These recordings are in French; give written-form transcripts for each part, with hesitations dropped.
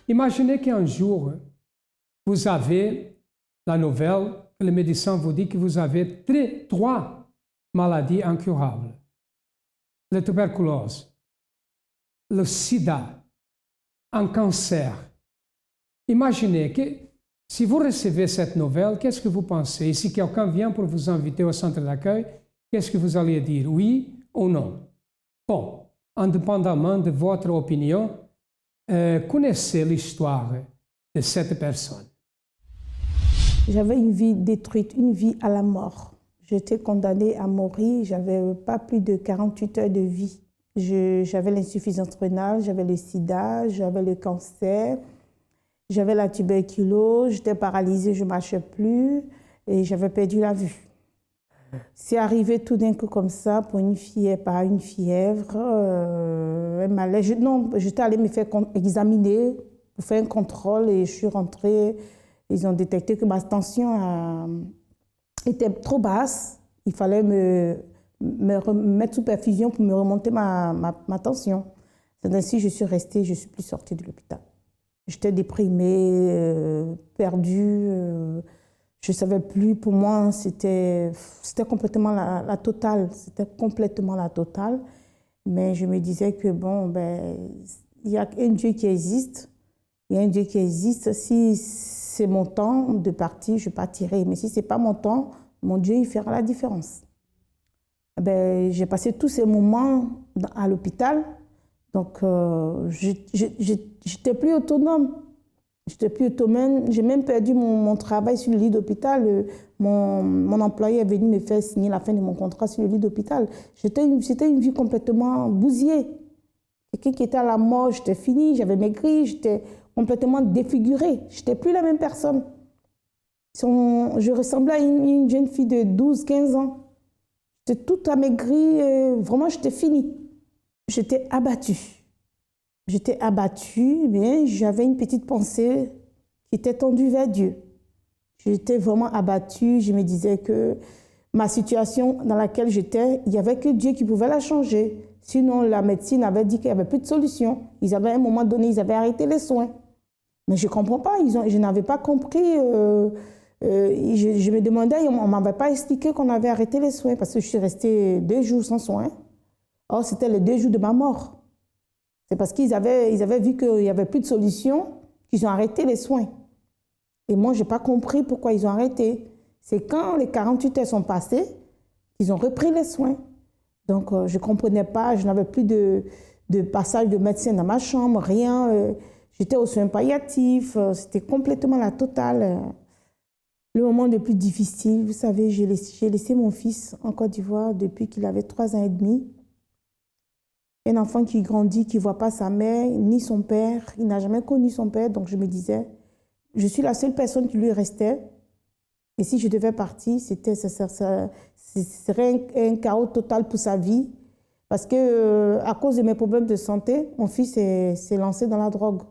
Imaginez qu'un jour, vous avez la nouvelle, le médecin vous dit que vous avez 3 maladies incurables. La tuberculose, le sida, un cancer. Imaginez que si vous recevez cette nouvelle, qu'est-ce que vous pensez? Et si quelqu'un vient pour vous inviter au centre d'accueil, qu'est-ce que vous allez dire? Oui ou non? Bon, indépendamment de votre opinion, connaissez l'histoire de cette personne. J'avais une vie détruite, une vie à la mort. J'étais condamnée à mourir, j'avais pas plus de 48 heures de vie. J'avais l'insuffisance rénale, j'avais le sida, j'avais le cancer, j'avais la tuberculose, j'étais paralysée, je ne marchais plus et j'avais perdu la vue. C'est arrivé tout d'un coup comme ça, pour une fièvre, par une fièvre, un malaise. Non, j'étais allée me faire examiner pour faire un contrôle et je suis rentrée. Ils ont détecté que ma tension était trop basse. Il fallait me mettre sous perfusion pour me remonter ma tension. C'est ainsi que je suis restée, je ne suis plus sortie de l'hôpital. J'étais déprimée, perdue. Je ne savais plus, pour moi, c'était complètement la totale. C'était complètement la totale. Mais je me disais que, bon, il y a un Dieu qui existe. Il y a un Dieu qui existe. Si c'est mon temps de partir, je partirai. Mais si ce n'est pas mon temps, mon Dieu, il fera la différence. J'ai passé tous ces moments à l'hôpital. Donc, je n'étais plus autonome. J'étais plus autonome. J'ai même perdu mon travail sur le lit d'hôpital. Mon employé est venu me faire signer la fin de mon contrat sur le lit d'hôpital. C'était une vie complètement bousillée. Quelqu'un qui était à la mort, j'étais finie, j'avais maigri, j'étais complètement défigurée. Je n'étais plus la même personne. Je ressemblais à une jeune fille de 12-15 ans. J'étais toute amaigrie, vraiment j'étais finie. J'étais abattue. J'étais abattue, mais j'avais une petite pensée qui était tendue vers Dieu. J'étais vraiment abattue, je me disais que ma situation dans laquelle j'étais, il n'y avait que Dieu qui pouvait la changer. Sinon, la médecine avait dit qu'il n'y avait plus de solution. Ils avaient, à un moment donné, ils avaient arrêté les soins. Mais je ne comprends pas, je n'avais pas compris. Je me demandais, on ne m'avait pas expliqué qu'on avait arrêté les soins parce que je suis restée 2 jours sans soins. Or, c'était les 2 jours de ma mort. C'est parce qu'ils avaient vu qu'il n'y avait plus de solution qu'ils ont arrêté les soins. Et moi, je n'ai pas compris pourquoi ils ont arrêté. C'est quand les 48 heures sont passées qu'ils ont repris les soins. Donc, je ne comprenais pas, je n'avais plus de passage de médecin dans ma chambre, rien. J'étais aux soins palliatifs, c'était complètement la totale. Le moment le plus difficile, vous savez, j'ai laissé mon fils en Côte d'Ivoire depuis qu'il avait 3 ans et demi. Un enfant qui grandit, qui ne voit pas sa mère, ni son père. Il n'a jamais connu son père, donc je me disais, je suis la seule personne qui lui restait. Et si je devais partir, ce serait un chaos total pour sa vie. Parce que, à cause de mes problèmes de santé, mon fils s'est lancé dans la drogue.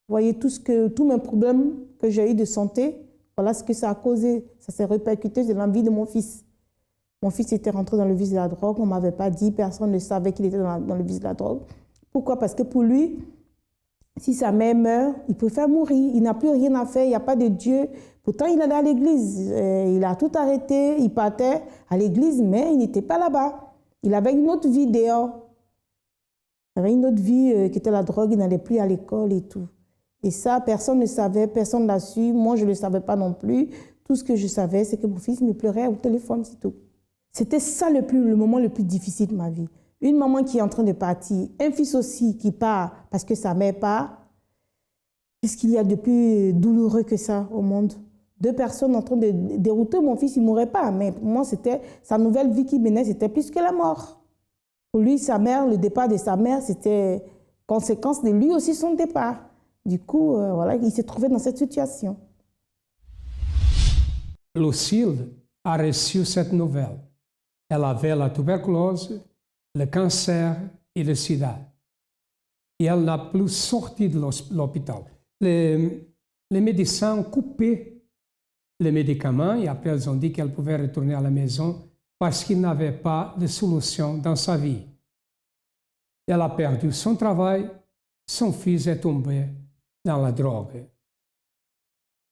Vous voyez, tous mes problèmes que j'ai eu de santé, voilà ce que ça a causé. Ça s'est répercuté sur l'envie de mon fils. Mon fils était rentré dans le vice de la drogue, on ne m'avait pas dit, personne ne savait qu'il était dans le vice de la drogue. Pourquoi? Parce que pour lui, si sa mère meurt, il préfère mourir, il n'a plus rien à faire, il n'y a pas de Dieu. Pourtant, il allait à l'église, il a tout arrêté, il partait à l'église, mais il n'était pas là-bas. Il avait une autre vie dehors. Il avait une autre vie qui était la drogue, il n'allait plus à l'école et tout. Et ça, personne ne savait, personne ne l'a su, moi je ne le savais pas non plus. Tout ce que je savais, c'est que mon fils me pleurait au téléphone, c'est tout. C'était ça le moment le plus difficile de ma vie. Une maman qui est en train de partir, un fils aussi qui part parce que sa mère part. Qu'est-ce qu'il y a de plus douloureux que ça au monde? 2 personnes en train de dérouter mon fils, il ne mourrait pas. Mais pour moi, c'était sa nouvelle vie qui menait, c'était plus que la mort. Pour lui, sa mère, le départ de sa mère, c'était conséquence de lui aussi son départ. Du coup, voilà, il s'est trouvé dans cette situation. Lucille a reçu cette nouvelle. Elle avait la tuberculose, le cancer et le sida. Et elle n'a plus sorti de l'hôpital. Les médecins ont coupé les médicaments et après ils ont dit qu'elle pouvait retourner à la maison parce qu'il n'avait pas de solution dans sa vie. Elle a perdu son travail, son fils est tombé dans la drogue.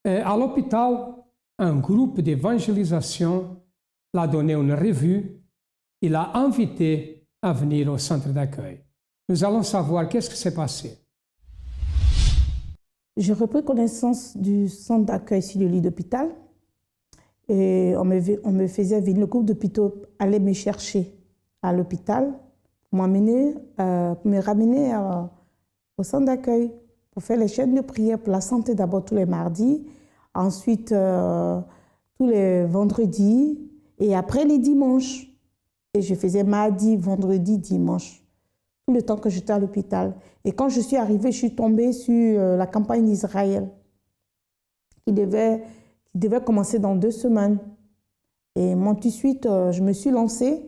Et à l'hôpital, un groupe d'évangélisation l'a donné une revue. Il l'a invité à venir au centre d'accueil. Nous allons savoir qu'est-ce qui s'est passé. J'ai repris connaissance du centre d'accueil sur le lit d'hôpital. Et on me faisait venir, le groupe d'hôpitaux allait me chercher à l'hôpital pour me ramener au centre d'accueil pour faire les chaînes de prière pour la santé d'abord tous les mardis, ensuite tous les vendredis et après les dimanches. Et je faisais mardi, vendredi, dimanche, tout le temps que j'étais à l'hôpital. Et quand je suis arrivée, je suis tombée sur la campagne d'Israël qui devait commencer dans 2 semaines. Et moi, tout de suite, je me suis lancée.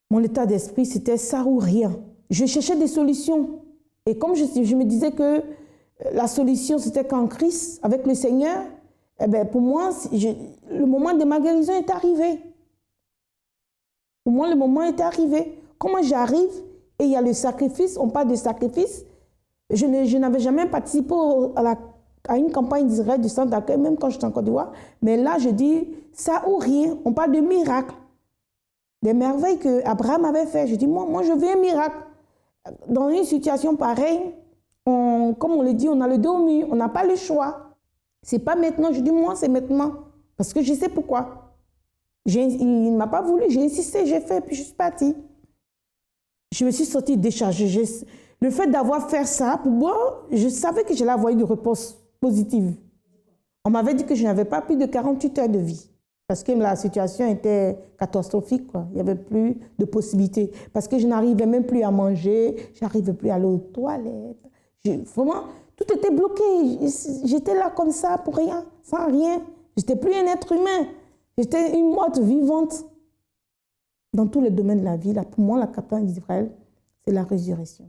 Mon état d'esprit, c'était ça ou rien. Je cherchais des solutions. Et comme je me disais que la solution, c'était qu'en Christ, avec le Seigneur, eh bien, pour moi, le moment de ma guérison est arrivé. Pour moi, le moment est arrivé. Comment j'arrive et il y a le sacrifice, on parle de sacrifice. Je n'avais jamais participé à une campagne d'Israël du centre d'accueil, même quand j'étais en Côte d'Ivoire. Mais là, je dis ça ou rien. On parle de miracles, des merveilles qu'Abraham avait fait. Je dis, moi, je veux un miracle. Dans une situation pareille, comme on le dit, on a le dos au mur, on n'a pas le choix. C'est pas maintenant. Je dis, moi, c'est maintenant. Parce que je sais pourquoi. Il ne m'a pas voulu, j'ai insisté, j'ai fait, puis je suis partie. Je me suis sentie déchargée. Le fait d'avoir fait ça, pour moi, je savais que j'allais avoir une réponse positive. On m'avait dit que je n'avais pas plus de 48 heures de vie. Parce que la situation était catastrophique, quoi. Il n'y avait plus de possibilités. Parce que je n'arrivais même plus à manger, je n'arrivais plus à aller aux toilettes. Vraiment, tout était bloqué. J'étais là comme ça pour rien, sans rien. Je n'étais plus un être humain. J'étais une morte vivante. Dans tous les domaines de la vie, là, pour moi, la campagne d'Israël, c'est la résurrection.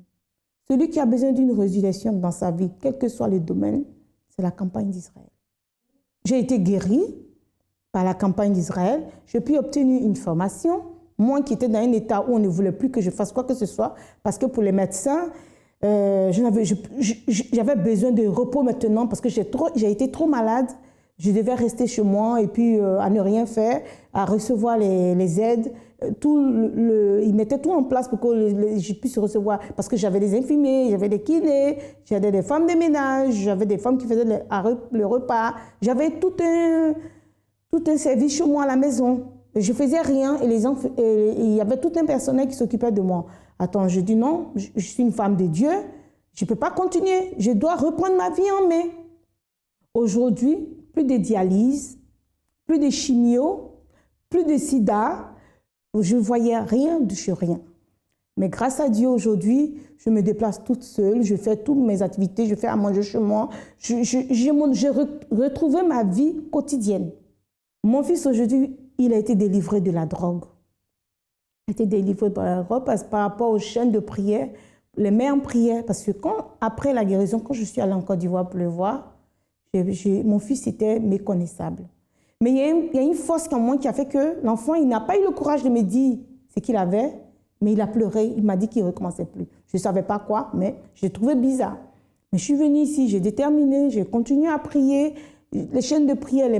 Celui qui a besoin d'une résurrection dans sa vie, quel que soit le domaine, c'est la campagne d'Israël. J'ai été guérie par la campagne d'Israël. J'ai pu obtenir une formation. Moi qui étais dans un état où on ne voulait plus que je fasse quoi que ce soit, parce que pour les médecins, j'avais besoin de repos maintenant parce que j'ai été trop malade. Je devais rester chez moi et puis à ne rien faire, à recevoir les aides. Ils mettaient tout en place pour que je puisse recevoir. Parce que j'avais des infirmiers, j'avais des kinés, j'avais des femmes de ménage, j'avais des femmes qui faisaient le repas. J'avais tout un service chez moi à la maison. Je ne faisais rien et il y avait tout un personnel qui s'occupait de moi. Attends, je dis non, je suis une femme de Dieu, je ne peux pas continuer, je dois reprendre ma vie en main. Aujourd'hui, plus de dialyse, plus de chimio, plus de sida. Je ne voyais rien de chez rien. Mais grâce à Dieu, aujourd'hui, je me déplace toute seule, je fais toutes mes activités, je fais à manger chez moi. J'ai retrouvé ma vie quotidienne. Mon fils, aujourd'hui, il a été délivré de la drogue. Il a été délivré de la drogue par rapport aux chaînes de prière, les mères en prière. Parce que après la guérison, quand je suis allée en Côte d'Ivoire pour le voir, mon fils était méconnaissable. Mais il y a une force en moi qui a fait que l'enfant, il n'a pas eu le courage de me dire ce qu'il avait, mais il a pleuré, il m'a dit qu'il ne recommençait plus. Je ne savais pas quoi, mais j'ai trouvé bizarre. Mais je suis venue ici, j'ai déterminé, j'ai continué à prier. Les chaînes de prière, les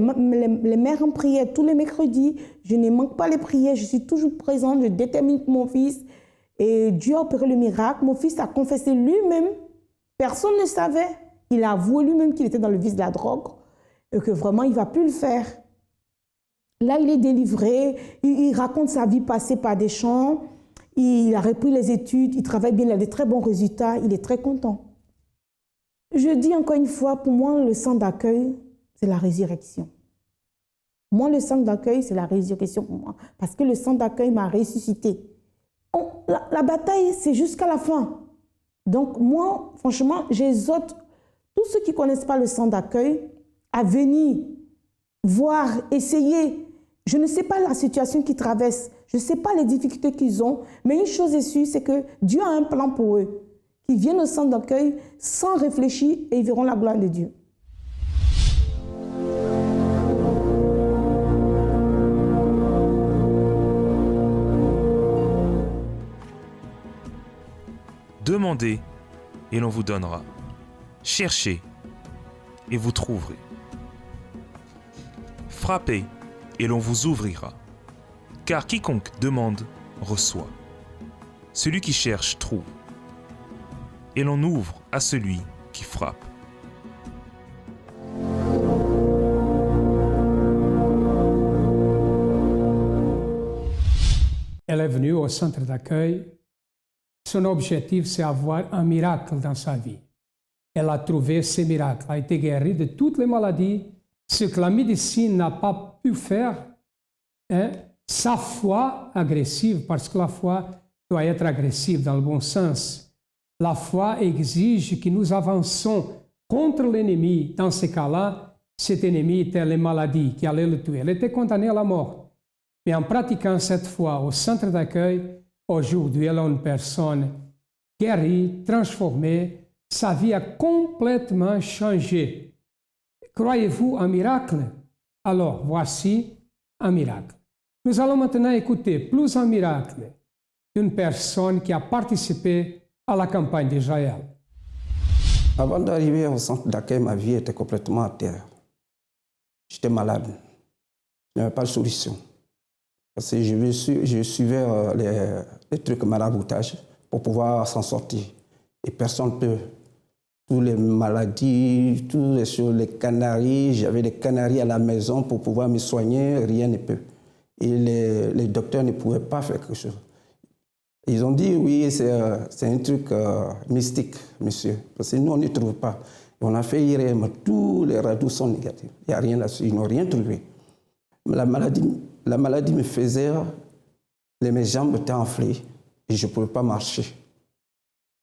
mères en prière, tous les mercredis, je ne manque pas les prières, je suis toujours présente, je détermine pour mon fils. Et Dieu a opéré le miracle. Mon fils a confessé lui-même, personne ne savait. Il a avoué lui-même qu'il était dans le vice de la drogue et que vraiment, il ne va plus le faire. Là, il est délivré, il raconte sa vie passée par des chants, il a repris les études, il travaille bien, il a des très bons résultats, il est très content. Je dis encore une fois, pour moi, le centre d'accueil, c'est la résurrection. Moi, le centre d'accueil, c'est la résurrection pour moi, parce que le centre d'accueil m'a ressuscité. La bataille, c'est jusqu'à la fin. Donc moi, franchement, j'exhorte tous ceux qui ne connaissent pas le centre d'accueil à venir, voir, essayer. Je ne sais pas la situation qu'ils traversent, je ne sais pas les difficultés qu'ils ont, mais une chose est sûre, c'est que Dieu a un plan pour eux. Qu'ils viennent au centre d'accueil sans réfléchir et ils verront la gloire de Dieu. Demandez, et l'on vous donnera. Cherchez et vous trouverez. Frappez et l'on vous ouvrira. Car quiconque demande, reçoit. Celui qui cherche, trouve. Et l'on ouvre à celui qui frappe. Elle est venue au centre d'accueil. Son objectif, c'est avoir un miracle dans sa vie. Elle a trouvé ce miracle, a été guérie de toutes les maladies, ce que la médecine n'a pas pu faire. Sa foi agressive, parce que la foi doit être agressive dans le bon sens. La foi exige que nous avançons contre l'ennemi. Dans ce cas-là, cet ennemi était les maladies qui allaient le tuer. Elle était condamnée à la mort. Mais en pratiquant cette foi au centre d'accueil, aujourd'hui, elle est une personne guérie, transformée. Sa vie a complètement changé. Croyez-vous un miracle? Alors, voici un miracle. Nous allons maintenant écouter plus un miracle d'une personne qui a participé à la campagne d'Israël. Avant d'arriver au centre d'accueil, ma vie était complètement à terre. J'étais malade. Je n'avais pas de solution. Parce que je suivais les trucs maraboutage pour pouvoir s'en sortir. Et personne ne peut. Toutes les maladies, toutes les choses, les canaries, j'avais des canaries à la maison pour pouvoir me soigner, rien ne peut. Et les docteurs ne pouvaient pas faire quelque chose. Ils ont dit, oui, c'est un truc mystique, monsieur. Parce que nous, on n'y trouve pas. Et on a fait IRM, tous les radios sont négatifs. Il n'y a rien là-dessus, ils n'ont rien trouvé. La maladie me faisait, mes jambes étaient enflées et je ne pouvais pas marcher.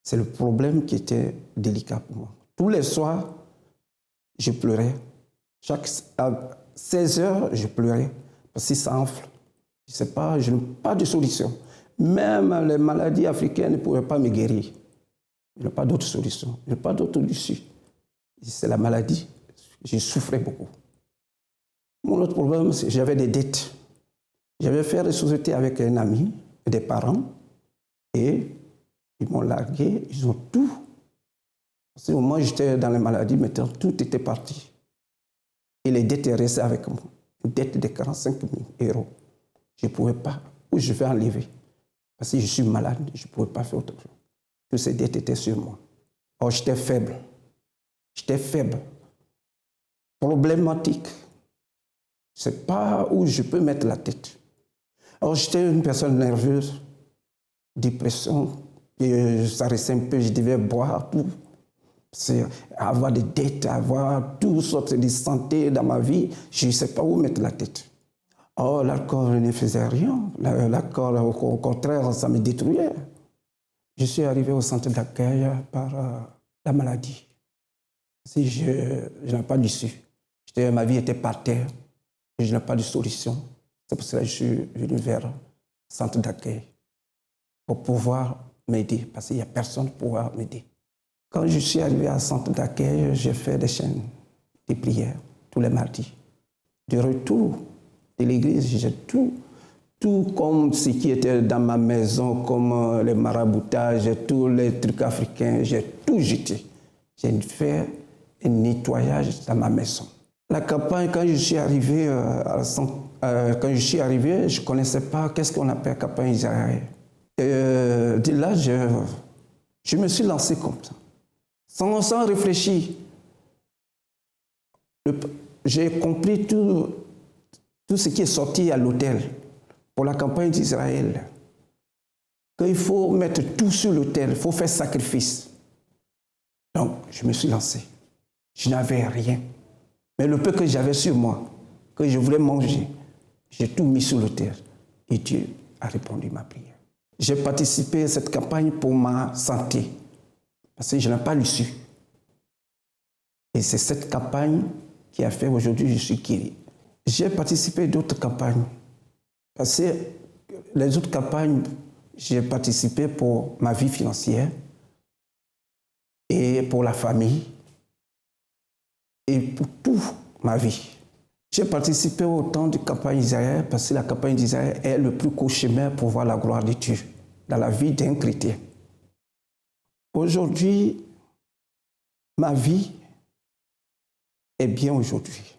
C'est le problème qui était délicat pour moi. Tous les soirs, je pleurais. À 16 heures, je pleurais parce que ça enfle. Je ne sais pas, je n'ai pas de solution. Même les maladies africaines ne pouvaient pas me guérir. Il n'y a pas d'autre solution, il n'y a pas d'autre issue. C'est la maladie. Je souffrais beaucoup. Mon autre problème, c'est que j'avais des dettes. J'avais fait des sociétés avec un ami, des parents, et ils m'ont largué, ils ont tout. Parce que moi, j'étais dans les maladies, maintenant, tout était parti. Et les dettes restaient avec moi. Une dette de 45 000 €. Je ne pouvais pas. Où je vais enlever? Parce que je suis malade, je ne pouvais pas faire autre chose. Toutes ces dettes étaient sur moi. Or, j'étais faible. J'étais faible. Problématique. Je ne sais pas où je peux mettre la tête. Alors, j'étais une personne nerveuse, dépression, et ça restait un peu, je devais boire tout. Avoir des dettes, avoir toutes sortes de santé dans ma vie, je ne sais pas où mettre la tête. Oh, l'alcool ne faisait rien. L'alcool, au contraire, ça me détruisait. Je suis arrivé au centre d'accueil par la maladie. Si je n'avais pas d'issue. Ma vie était par terre. Et je n'ai pas de solution. C'est pour cela que je suis venu vers le centre d'accueil pour pouvoir m'aider, parce qu'il n'y a personne pour pouvoir m'aider. Quand je suis arrivé au centre d'accueil, j'ai fait des chaînes de prières tous les mardis. De retour de l'église, j'ai tout comme ce qui était dans ma maison, comme les maraboutages, tous les trucs africains, j'ai tout jeté. J'ai fait un nettoyage dans ma maison. La campagne, quand je suis arrivé, je ne connaissais pas qu'est-ce qu'on appelle campagne Israël. De là, je me suis lancé comme ça, sans réfléchir. J'ai compris tout ce qui est sorti à l'autel pour la campagne d'Israël. Qu'il faut mettre tout sur l'autel, il faut faire sacrifice. Donc, je me suis lancé. Je n'avais rien. Mais le peu que j'avais sur moi, que je voulais manger, j'ai tout mis sur l'autel. Et Dieu a répondu à ma prière. J'ai participé à cette campagne pour ma santé, parce que je n'ai pas l'issue. Et c'est cette campagne qui a fait aujourd'hui je suis guéri. J'ai participé à d'autres campagnes. Parce que les autres campagnes, j'ai participé pour ma vie financière et pour la famille et pour toute ma vie. J'ai participé au temps de campagne d'Israël parce que la campagne d'Israël est le plus court chemin pour voir la gloire de Dieu dans la vie d'un chrétien. Aujourd'hui, ma vie est bien aujourd'hui.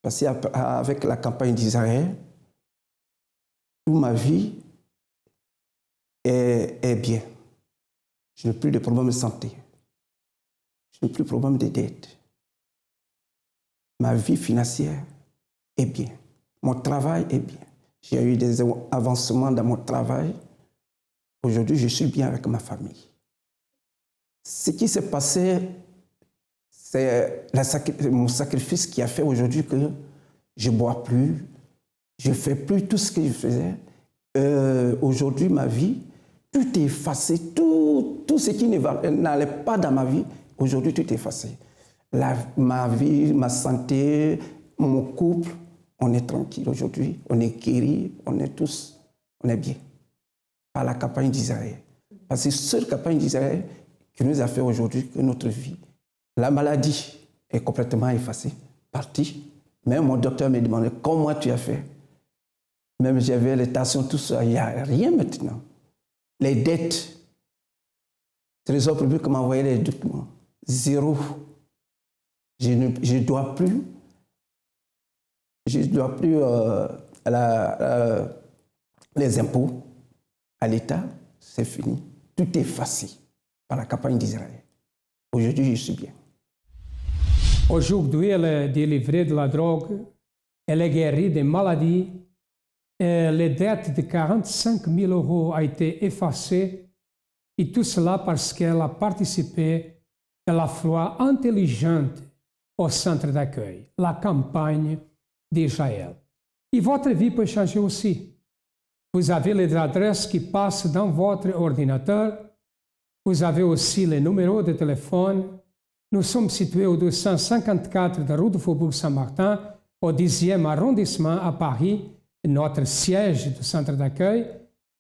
Parce qu'avec la campagne d'Israël, toute ma vie est bien. Je n'ai plus de problème de santé. Je n'ai plus de problème de dette. Ma vie financière est bien. Mon travail est bien. J'ai eu des avancements dans mon travail. Aujourd'hui, je suis bien avec ma famille. Ce qui s'est passé, c'est mon sacrifice qui a fait aujourd'hui que je ne bois plus, je ne fais plus tout ce que je faisais. Aujourd'hui, ma vie, tout est effacé, tout ce qui n'allait pas dans ma vie, aujourd'hui, tout est effacé. Ma vie, ma santé, mon couple, on est tranquille aujourd'hui, on est guéri, on est bien. Par la campagne d'Israël. Parce que c'est cette campagne d'Israël qui nous a fait aujourd'hui que notre vie, la maladie est complètement effacée, partie. Même mon docteur me demandait comment tu as fait. Même j'avais les tensions, tout ça, il n'y a rien maintenant. Les dettes, Trésor public m'a envoyé les documents. 0. Je ne dois plus. Je ne dois plus les impôts à l'État. C'est fini. Tout est effacé par la campagne d'Israël. Aujourd'hui, je suis bien. Aujourd'hui, elle est délivrée de la drogue, elle est guérie des maladies, et les dettes de 45 000 € ont été effacées, et tout cela parce qu'elle a participé de la foi intelligente au centre d'accueil, la campagne d'Israël. Et votre vie peut changer aussi. Vous avez les adresses qui passent dans votre ordinateur. Vous avez aussi les numéros de téléphone. Nous sommes situés au 254 de rue du Faubourg Saint-Martin, au 10e arrondissement à Paris, notre siège du centre d'accueil.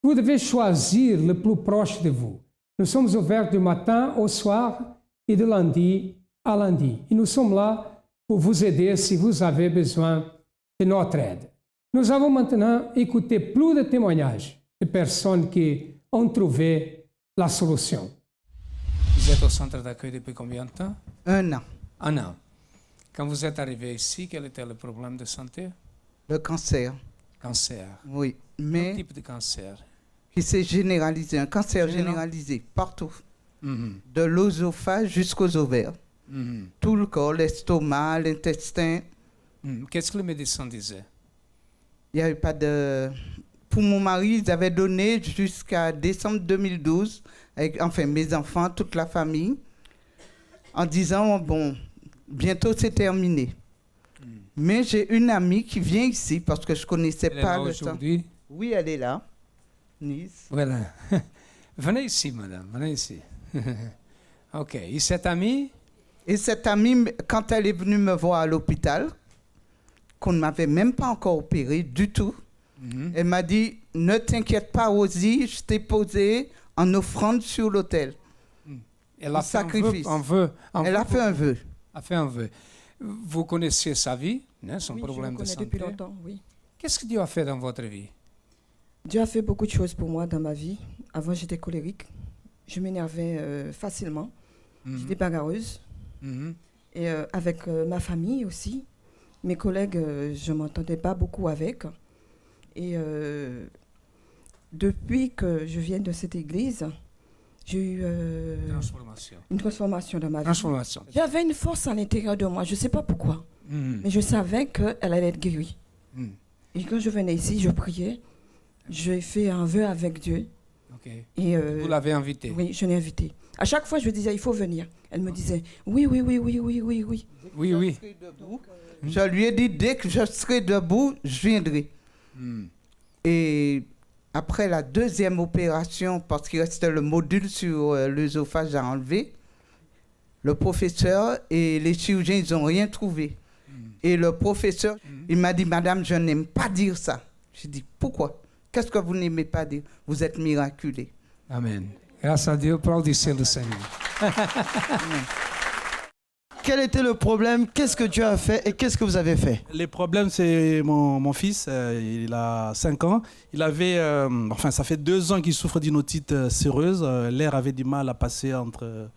Vous devez choisir le plus proche de vous. Nous sommes ouverts du matin au soir et de lundi à lundi. Et nous sommes là pour vous aider si vous avez besoin de notre aide. Nous avons maintenant écouté plus de témoignages de personnes qui ont trouvé la solution. Vous êtes au centre d'accueil depuis combien de temps? 1 an. 1 an. Quand vous êtes arrivé ici, quel était le problème de santé? Le cancer. Cancer. Oui, Quel mais type de cancer? qui s'est généralisé, un cancer généralisé partout, de l'œsophage jusqu'aux ovaires. Tout le corps, l'estomac, l'intestin. Qu'est-ce que le médecin disait? Il n'y avait pas de... Pour mon mari, ils avaient donné jusqu'à décembre 2012, avec, enfin mes enfants, toute la famille, en disant, bon, bientôt c'est terminé. Mais j'ai une amie qui vient ici, parce que je ne connaissais pas le temps. Oui, elle est là. Nice. Voilà. Venez ici, madame, venez ici. OK. Et cette amie? Et cette amie, quand elle est venue me voir à l'hôpital, qu'on ne m'avait même pas encore opéré du tout, elle m'a dit, ne t'inquiète pas, Rosie, je t'ai posé en offrande sur l'autel. Elle a fait sacrifice. Elle a fait un vœu. A fait un vœu. Vous connaissiez sa vie, hein, son problème de santé? Oui, je le connais depuis longtemps, oui. Qu'est-ce que Dieu a fait dans votre vie? Dieu a fait beaucoup de choses pour moi dans ma vie. Avant, j'étais colérique. Je m'énervais facilement. J'étais bagarreuse. Et avec ma famille aussi. Mes collègues, je ne m'entendais pas beaucoup avec. Et depuis que je viens de cette église, j'ai eu une transformation dans ma vie. J'avais une force à l'intérieur de moi, je ne sais pas pourquoi. Mais je savais qu'elle allait être guérie. Et quand je venais ici, je priais. J'ai fait un vœu avec Dieu. Et vous l'avez invitée? Oui, je l'ai invitée. À chaque fois, je disais, il faut venir. Elle me disait, oui, oui, oui, oui, oui, oui, oui. Oui, oui. Je lui ai dit, dès que je serai debout, je viendrai. Et après la deuxième opération, parce qu'il restait le module sur l'œsophage à enlever, le professeur et les chirurgiens, ils n'ont rien trouvé. Et le professeur, il m'a dit, madame, je n'aime pas dire ça. J'ai dit, pourquoi? Qu'est-ce que vous n'aimez pas dire? Vous êtes miraculé. Amen. Grâce à Dieu, applaudissez le Seigneur. quel était le problème? Qu'est-ce que Dieu a fait et qu'est-ce que vous avez fait? Les problèmes, c'est mon fils, il a 5 ans. Il avait, ça fait 2 ans qu'il souffre d'une otite séreuse. L'air avait du mal à passer entre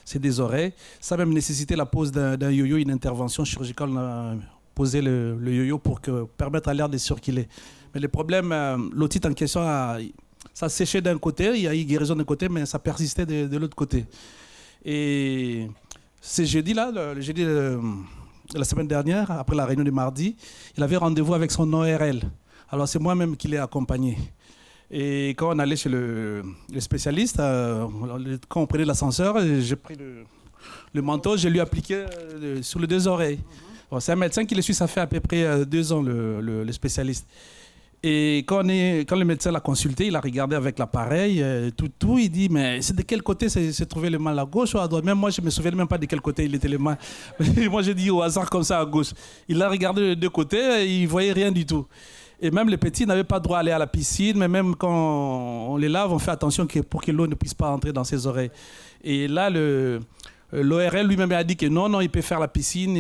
ses deux oreilles. Ça a même nécessité la pose d'un yo-yo, une intervention chirurgicale. On a posé le yo-yo pour permettre à l'air de circuler. Mais le problème, l'otite en question, ça séchait d'un côté, il y a eu guérison d'un côté, mais ça persistait de l'autre côté. Et ce jeudi-là, le jeudi de la semaine dernière, après la réunion du mardi, il avait rendez-vous avec son ORL. Alors c'est moi-même qui l'ai accompagné. Et quand on allait chez le spécialiste, quand on prenait l'ascenseur, j'ai pris le manteau, je lui ai appliqué sur les 2 oreilles. Bon, c'est un médecin qui le suit, ça fait à peu près 2 ans, le spécialiste. Et quand le médecin l'a consulté, il a regardé avec l'appareil, il dit, mais c'est de quel côté s'est trouvé le mal, à gauche ou à droite? Même moi, je ne me souviens même pas de quel côté il était le mal. Moi, j'ai dit au hasard comme ça, à gauche. Il a regardé les 2 côtés, il ne voyait rien du tout. Et même les petits n'avaient pas droit à aller à la piscine, mais même quand on les lave, on fait attention pour que l'eau ne puisse pas entrer dans ses oreilles. Et là, l'ORL lui-même a dit que non, il peut faire la piscine,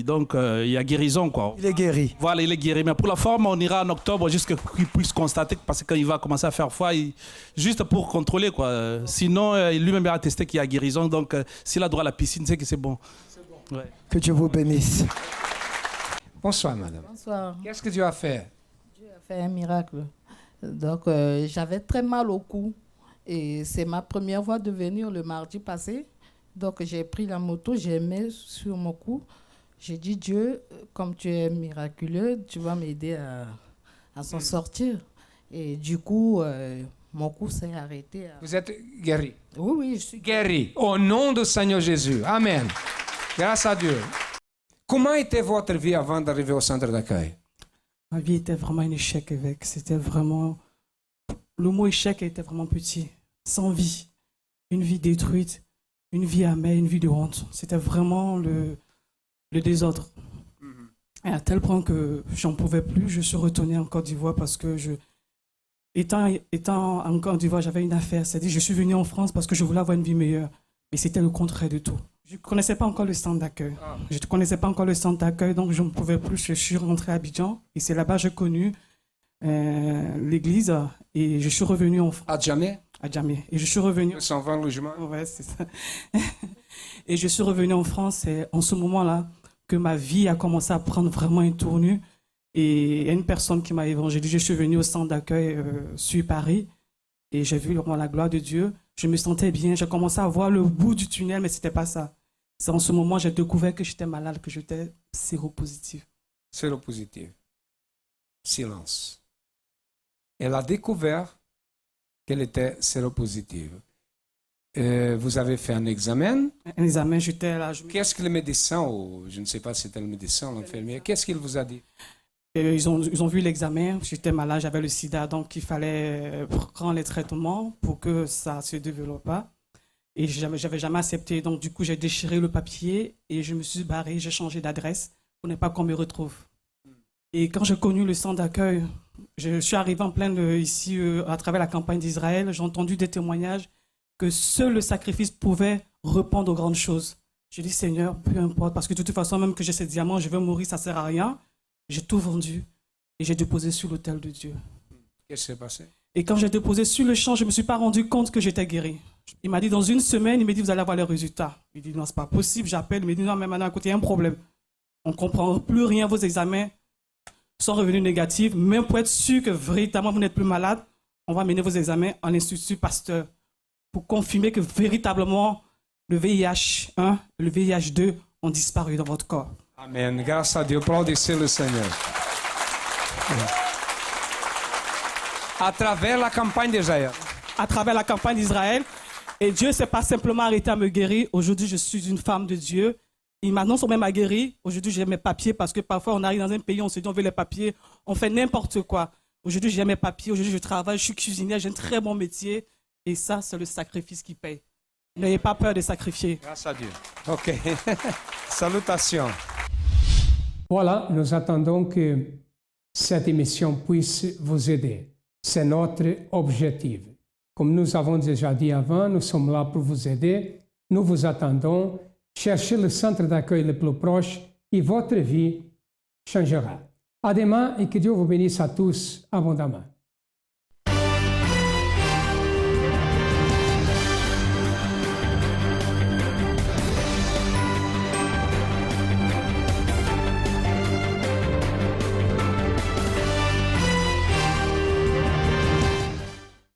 donc il y a guérison, quoi. Il est guéri. Voilà, il est guéri. Mais pour la forme, on ira en octobre jusqu'à qu'il puisse constater, parce que quand il va commencer à faire froid, juste pour contrôler, quoi. Sinon, lui-même a attesté qu'il y a guérison, donc s'il a droit à la piscine, c'est que c'est bon. Ouais. Que Dieu vous bénisse. Bonsoir, madame. Bonsoir. Qu'est-ce que Dieu a fait? Dieu a fait un miracle. Donc, j'avais très mal au cou. Et c'est ma première fois de venir le mardi passé. Donc, j'ai pris la moto, j'ai mis sur mon cou. J'ai dit, Dieu, comme tu es miraculeux, tu vas m'aider à s'en sortir. Et du coup, mon cou s'est arrêté. Vous êtes guéri? Oui, je suis guéri. Au nom du Seigneur Jésus. Amen. Grâce à Dieu. Comment était votre vie avant d'arriver au centre d'accueil? Ma vie était vraiment un échec avec. C'était vraiment... Le mot échec était vraiment petit. Sans vie. Une vie détruite. Une vie amère, une vie de honte. C'était vraiment le désordre. Et à tel point que j'en pouvais plus, je suis retourné en Côte d'Ivoire parce que étant en Côte d'Ivoire, j'avais une affaire. C'est-à-dire, je suis venu en France parce que je voulais avoir une vie meilleure. Mais c'était le contraire de tout. Je ne connaissais pas encore le centre d'accueil. Je ne connaissais pas encore le centre d'accueil, donc je ne pouvais plus. Je suis rentré à Abidjan et c'est là-bas que j'ai connu l'église et je suis revenu en France. À Djamé? À Djamé. Et je suis revenu... 120 logements? Ouais, c'est ça. Et je suis revenu en France et en ce moment-là que ma vie a commencé à prendre vraiment une tournure. Et il y a une personne qui m'a évangélisé. Je suis venu au centre d'accueil sur Paris et j'ai vu vraiment la gloire de Dieu. Je me sentais bien. J'ai commencé à voir le bout du tunnel, mais ce n'était pas ça. C'est en ce moment que j'ai découvert que j'étais malade, que j'étais séropositif. Séropositif. Silence. Elle a découvert qu'elle était séropositive. Vous avez fait un examen? Un examen, j'étais là. Qu'est-ce que le médecin, ou je ne sais pas si c'était le médecin ou l'infirmière, qu'est-ce qu'il vous a dit? Ils ont vu l'examen, j'étais malade, j'avais le sida, donc il fallait prendre les traitements pour que ça ne se développe pas. Et je n'avais jamais accepté, donc du coup j'ai déchiré le papier et je me suis barré, j'ai changé d'adresse pour ne pas qu'on me retrouve. Et quand j'ai connu le centre d'accueil, je suis arrivé en plein ici à travers la campagne d'Israël, j'ai entendu des témoignages que seul le sacrifice pouvait répondre aux grandes choses. J'ai dit Seigneur, peu importe, parce que de toute façon même que j'ai ces diamants, je vais mourir, ça ne sert à rien. J'ai tout vendu et j'ai déposé sur l'autel de Dieu. Qu'est-ce qui s'est passé? Et quand j'ai déposé sur le champ, je ne me suis pas rendu compte que j'étais guéri. Il m'a dit dans 1 semaine, il m'a dit vous allez avoir les résultats. Il dit non, c'est pas possible, j'appelle, il m'a dit non, mais maintenant à côté, il y a un problème. On ne comprend plus rien, vos examens sont revenus négatifs. Même pour être sûr que véritablement vous n'êtes plus malade, on va mener vos examens en institut Pasteur pour confirmer que véritablement le VIH1 et le VIH2 ont disparu dans votre corps. Amen. Grâce à Dieu. Applaudissez le Seigneur. À travers la campagne d'Israël. À travers la campagne d'Israël. Et Dieu ne s'est pas simplement arrêté à me guérir. Aujourd'hui, je suis une femme de Dieu. Il m'annonce même à guérir. Aujourd'hui, j'ai mes papiers parce que parfois, on arrive dans un pays, on se dit on veut les papiers. On fait n'importe quoi. Aujourd'hui, j'ai mes papiers. Aujourd'hui, je travaille. Je suis cuisinière. J'ai un très bon métier. Et ça, c'est le sacrifice qui paye. N'ayez pas peur de sacrifier. Grâce à Dieu. OK. Salutations. Voilà, nous attendons que cette émission puisse vous aider. C'est notre objectif. Comme nous avons déjà dit avant, nous sommes là pour vous aider. Nous vous attendons cherchez le centre d'accueil le plus proche et votre vie changera. À demain et que Dieu vous bénisse à tous abondamment.